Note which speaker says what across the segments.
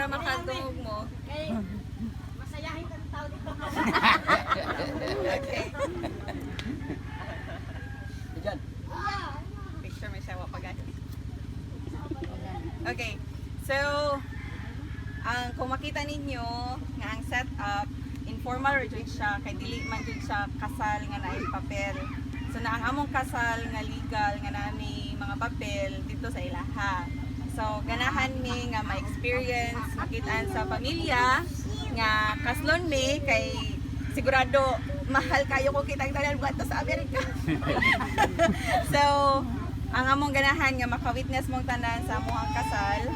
Speaker 1: para makatungog mo.
Speaker 2: Masayahin ka ng tao dito.
Speaker 1: Okay.
Speaker 3: Diyan.
Speaker 1: Picture may sawa pa guys. Okay. So, kung makita ninyo nga ang setup, informal ra jud siya kay dili man jud siya kasal nga naay papel. So na ang among kasal nga legal nga nami mga papel dito sa ilaha. So ganahan mi nga ma-experience makitaan sa pamilya nga kaslon mi kay sigurado mahal kayo kung kitang tanan buhat sa Amerika. So ang among ganahan nga maka-witness mong tanan sa among kasal.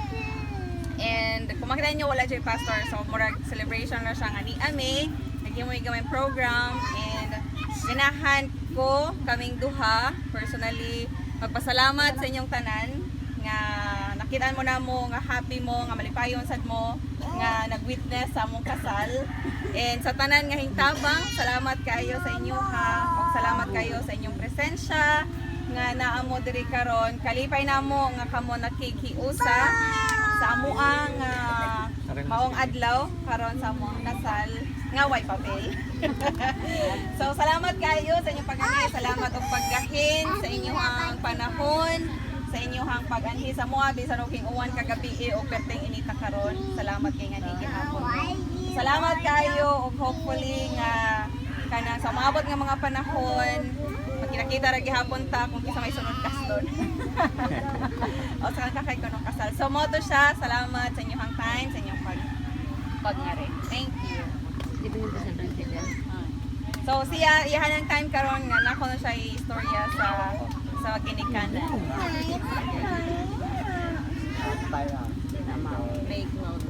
Speaker 1: And kung makita nyo, wala dyan pastor. So, murag celebration na siya nga ni Ame. Naging gamay program. And ganahan ko kaming duha, personally, magpasalamat sa inyong tanan. Nga nakitaan mo na mo, nga happy mo, nga malipayon sad mo, nga nag-witness sa among kasal. And sa tanan nga hingtabang, salamat kayo sa inyo ha. Salamat kayo sa inyong presensya. Nga naamo diri karon, kalipay namo nga kamo nakikiusa sa amuang maong adlaw karon sa amuang kasal nga way papel. So salamat kayo sa inyong pag-anhi, salamat og paggahin sa inyong panahon, sa inyong pag-anhi sa mga bisan og uwan kagabi o perteng inita karon. Salamat kay nga gihapon. Salamat kayo og hopefully nga kanang sa maabot nga mga panahon magkita ra gihapon ta kung kisa may sunod kaston. O sa kakay ko nung kasal. So mo to siya. Salamat sa inyong time, sa inyong pagngari. Thank you. So siya iyahan ang time karon nga nako na siya istorya sa ginikanan. Make note.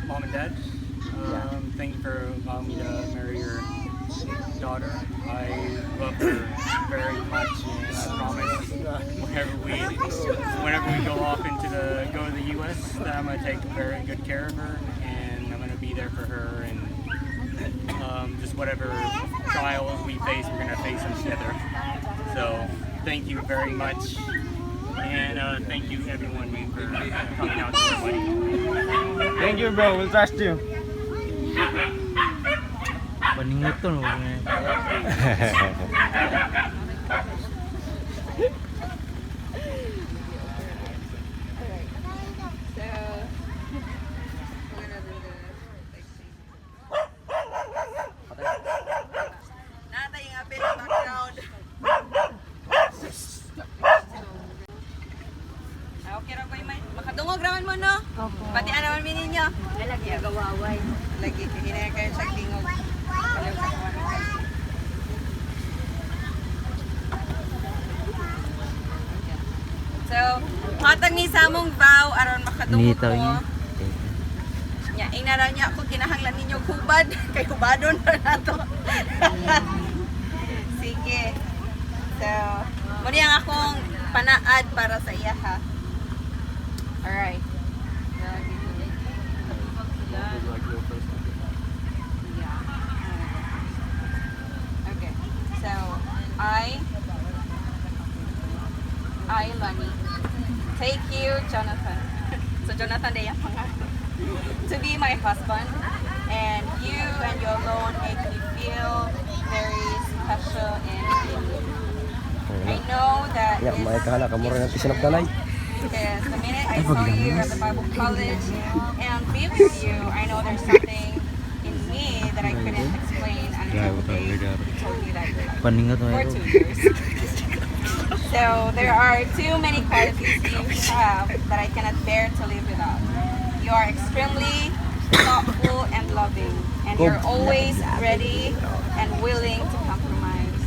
Speaker 4: Mom and Dad, thank you for allowing me to marry your daughter. I love her very much, and I promise whenever we go off go to the U.S. that I'm gonna take very good care of her, and I'm gonna be there for her, and just whatever trials we face, we're gonna face them together. So thank you very much, and thank you everyone for coming out to the wedding.
Speaker 3: Thank you, bro. We'll trust you.
Speaker 5: Paningot to, no?
Speaker 1: Okay ra ko imay. Makadungog raman mo no?
Speaker 2: Opo.
Speaker 1: Pati ano man ninyo?
Speaker 2: Lagi agawaway.
Speaker 1: Lagi hinay kayo sa tingog. Ayaw sa kuwan. So, matag ni sa among vow aron makadungog
Speaker 5: Nitaw
Speaker 1: mo.
Speaker 5: niya.
Speaker 1: Nya inara niya ako kinahanglan ninyo hubad kay hubadon na nato. Sige. So, muli ang akong panaad para sa iya ha. Alright. Okay. So, I, Lanie, take you, Jonathan. So, Jonathan, day ang pangalan. To be my husband, and you and you alone make me feel very special and unique. I know that
Speaker 3: Ya, may kahala ka mo rin ang pisinap dalay.
Speaker 1: because the minute I saw you at the Bible college and be with you, I know there's something in me that I couldn't explain until the day you told me that you're like
Speaker 5: Paningot mo
Speaker 1: for
Speaker 5: ito.
Speaker 1: 2 years. So there are too many qualities you have that I cannot bear to live without. You are extremely thoughtful and loving, and you're always ready and willing to compromise.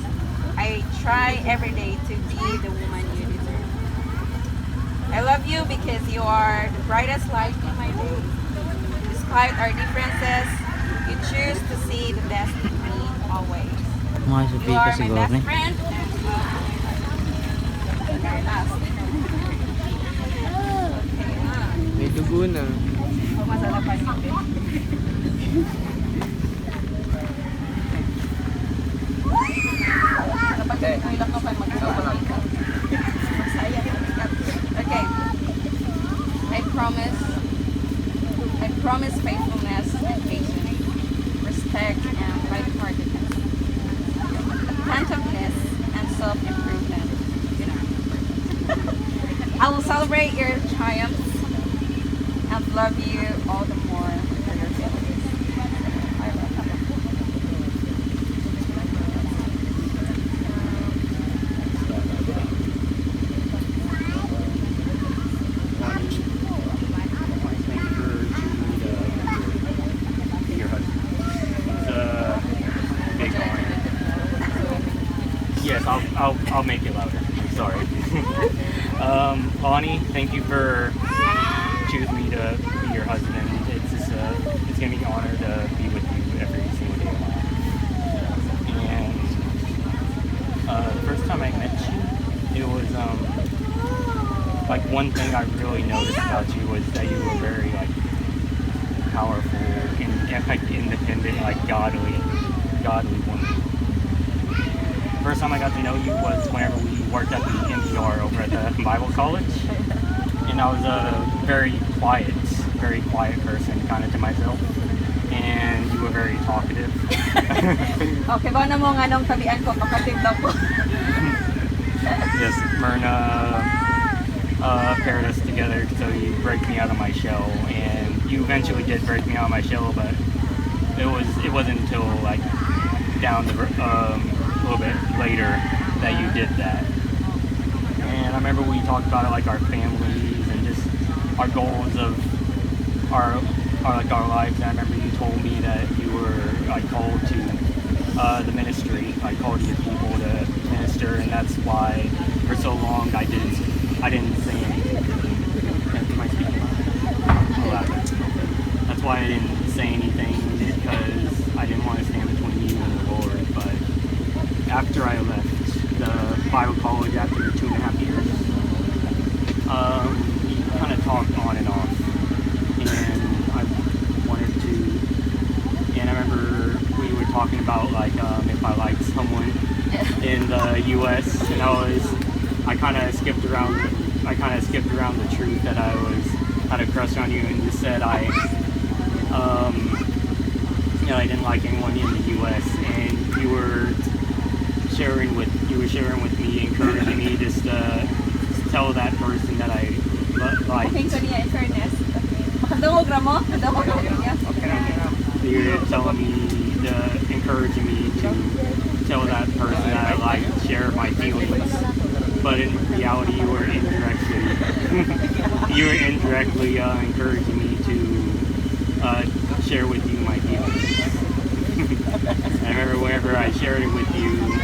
Speaker 1: I try every day to be the woman you deserve. I love you because you are the brightest light in my day. Despite our differences, you choose to see the best in me always.
Speaker 5: Mga
Speaker 1: You
Speaker 5: supi ka
Speaker 1: are my
Speaker 5: siguro
Speaker 1: best
Speaker 5: ni.
Speaker 1: friend. Very last.
Speaker 3: May dugo na.
Speaker 1: Huwag masalapan mo, babe. Dapat ito ilang ka pa mag-sawa. Masaya. Okay. I promise faithfulness and patience, respect and lightheartedness, attentiveness and self-improvement. I will celebrate your triumphs and love you all the more for your failures. I love you.
Speaker 4: Yes, I'll make it louder. I'm sorry. Lanie, thank you for choosing me to be your husband. It's just it's gonna be an honor to be with you every single day of my life. And the first time I met you, it was like one thing I really noticed about you was that you were very like powerful and like independent, like godly woman. First time I got to know you was whenever we worked at the NPR over at the Bible College, and I was a very quiet person, kind of to myself, and you were very talkative.
Speaker 1: Okay, ba na mo nga nung tabian ko, kapatid daw ko.
Speaker 4: Yes, Myrna paired us together so you break me out of my shell, and you eventually did break me out of my shell, but it wasn't until like down the a little bit later that you did that. And I remember we talked about it, like our families and just our goals of our lives. And I remember you told me that you were like called to the ministry, like called to your people to minister, and that's why for so long I didn't say anything. Am I speaking loud? That's why I didn't say anything, because I didn't want to stand between you and the Lord. But after I left the Bible college after 2.5 years, we kind of talked on and off, and I wanted to, and I remember we were talking about like if I liked someone in the U.S., and I kind of skipped around the truth that I had a crush on you, and just said I didn't like anyone in the U.S., and you were sharing with me, encouraging me just to tell that person that I liked.
Speaker 1: Okay, ko niya in fairness. Makadungog ra mo? Kadungog ra niya.
Speaker 4: You're telling me, encouraging me to tell that person that I liked, share my feelings. But in reality, you were indirectly encouraging me to share with you my feelings. I remember whenever I shared it with you,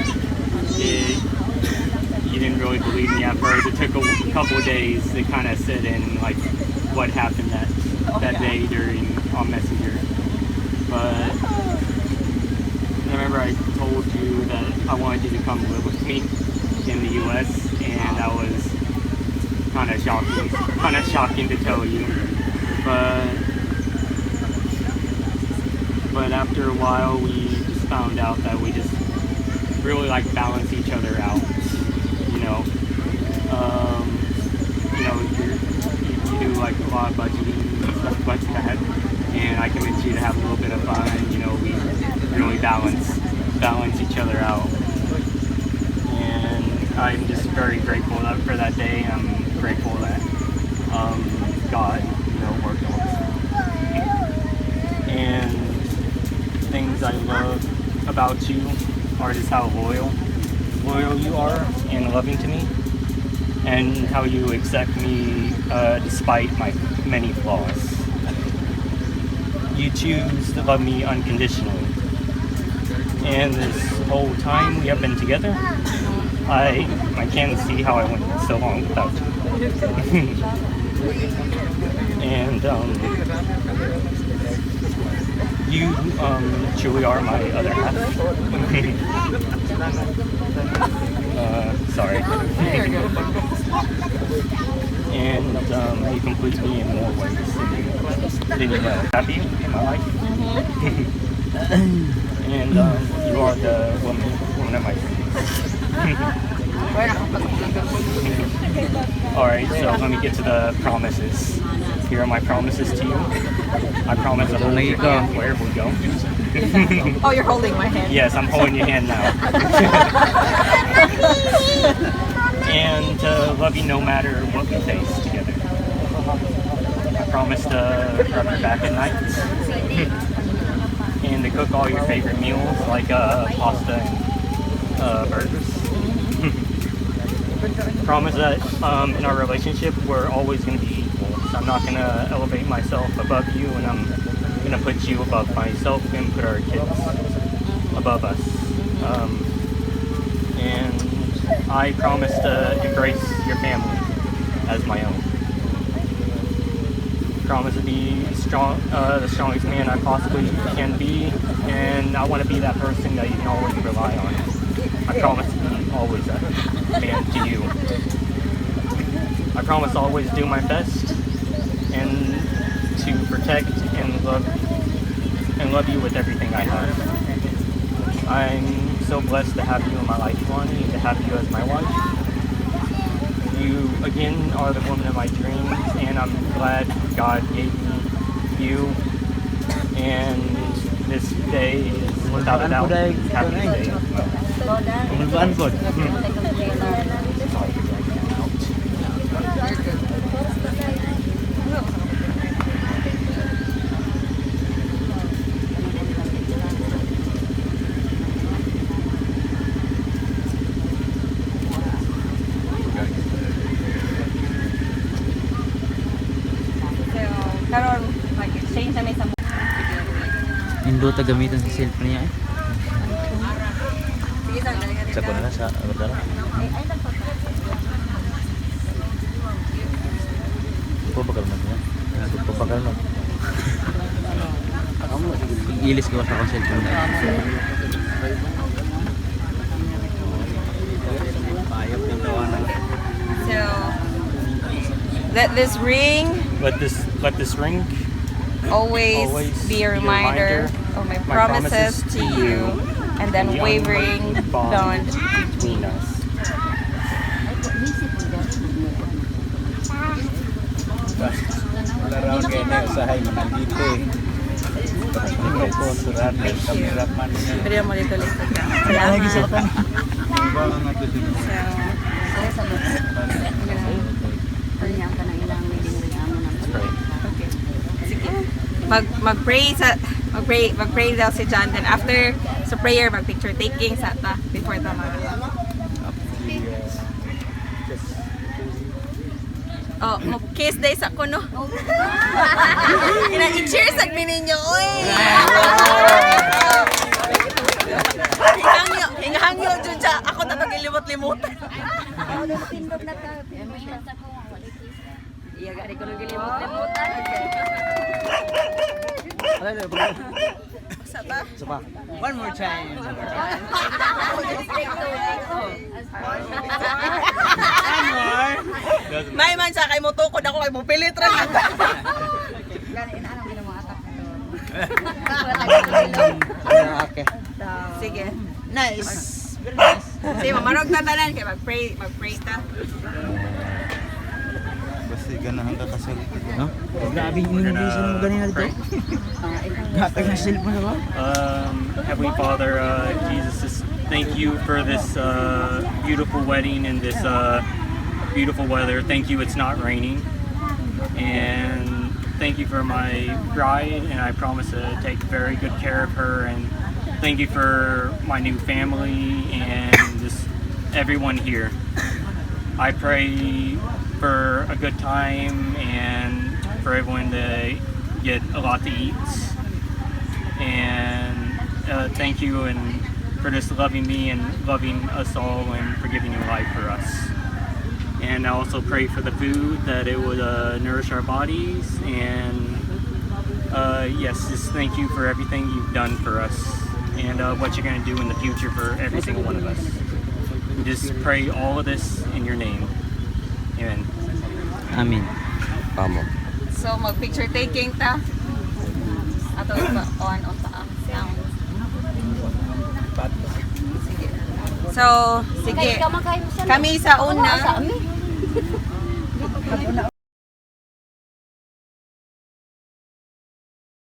Speaker 4: you didn't really believe me at first. It took a couple of days to kind of sit in, like, what happened that day on Messenger. But I remember I told you that I wanted you to come live with me in the U.S., and that was kind of shocking to tell you. But after a while, we just found out that we just really like balance each other out. You do like a lot of budgeting and stuff like that, and I convince you to have a little bit of fun. We really balance each other out, and I'm just very grateful for that day. I'm grateful that God, worked on us. And things I love about you are just how loyal you are and loving to me, and how you accept me despite my many flaws. You choose to love me unconditionally, and this whole time we have been together, I can't see how I went so long without you. And you truly are my other half. Sorry. And you complete me in more ways than you know. Happy in my life. And you are the woman of my dreams. Alright, so let me get to the promises. here are my promises to you. I promise to hold your hand wherever we go.
Speaker 1: Oh, you're holding my hand.
Speaker 4: Yes, I'm holding your hand now. And to love you no matter what we face together. I promise to rub your back at night. And to cook all your favorite meals like pasta and burgers. Promise that in our relationship we're always going to be equal. So I'm not going to elevate myself above you, and I'm going to put you above myself and put our kids above us. And I promise to embrace your family as my own. Promise to be strong, the strongest man I possibly can be, and I want to be that person that you can always rely on. I promise to be always that man to you. I promise to always do my best and to protect and love you with everything I have. I'm so blessed to have you in my life, Lanie, and to have you as my wife. You again are the woman of my dreams, and I'm glad God gave me you. And this day is without a doubt the happiest day of my life.
Speaker 1: Karon, mag-exchange na may sa
Speaker 3: Indo ta gamitan sa cellphone niya eh.
Speaker 1: Sige, sir, dali ka
Speaker 3: Sa ko na sa agad. Pabakal man niya. Pabakal no. Ilis ko sa cellphone na. Payap ng tawanan.
Speaker 1: So, let this ring
Speaker 4: Let this ring
Speaker 1: always
Speaker 4: always
Speaker 1: be a reminder of my promises to you and the unwavering bond
Speaker 4: between us.
Speaker 3: Wala raw kayo na usahay manandito eh. Ito po, surat ng kameraman niya.
Speaker 1: Pero mo dito lang ka.
Speaker 3: Lagi sa
Speaker 1: Salamat.
Speaker 3: Baka nga ito din.
Speaker 1: Okay. Sige. Mag-pray daw si John, then after sa prayer mag-picture taking sa ta before ta Oh, kiss day sa kuno. I-cheers sa ninyo. Oy. Hingangyo jud siya. Ako na to gilimot-limutan.
Speaker 2: Iya gak ko gilimot-limutan.
Speaker 1: Sa ta?
Speaker 3: Sapa. One more time.
Speaker 1: May man siya kay mo tukod ako kay mo pilit ra.
Speaker 3: Okay.
Speaker 1: Sige.
Speaker 3: Nice. Very nice.
Speaker 1: Sige, mamarog na tanan kay mag-pray ta.
Speaker 3: Basta ganahan ka kasal. No? Grabe yung English mo ganyan dito. Gatag na cellphone ba?
Speaker 4: Heavenly Father, Jesus, just thank you for this beautiful wedding and this beautiful weather. Thank you it's not raining. And thank you for my bride, and I promise to take very good care of her. And thank you for my new family and just everyone here. I pray for a good time and for everyone to get a lot to eat. And thank you and for just loving me and loving us all and for giving your life for us. And I also pray for the food, that it would nourish our bodies. And yes, just thank you for everything you've done for us and what you're going to do in the future for every single one of us. We just pray all of this in your name. Amen.
Speaker 3: Amin. Amo.
Speaker 1: So mag-picture taking ta. Ato ba on ta sound. Sige. So, sige. Kami sa una.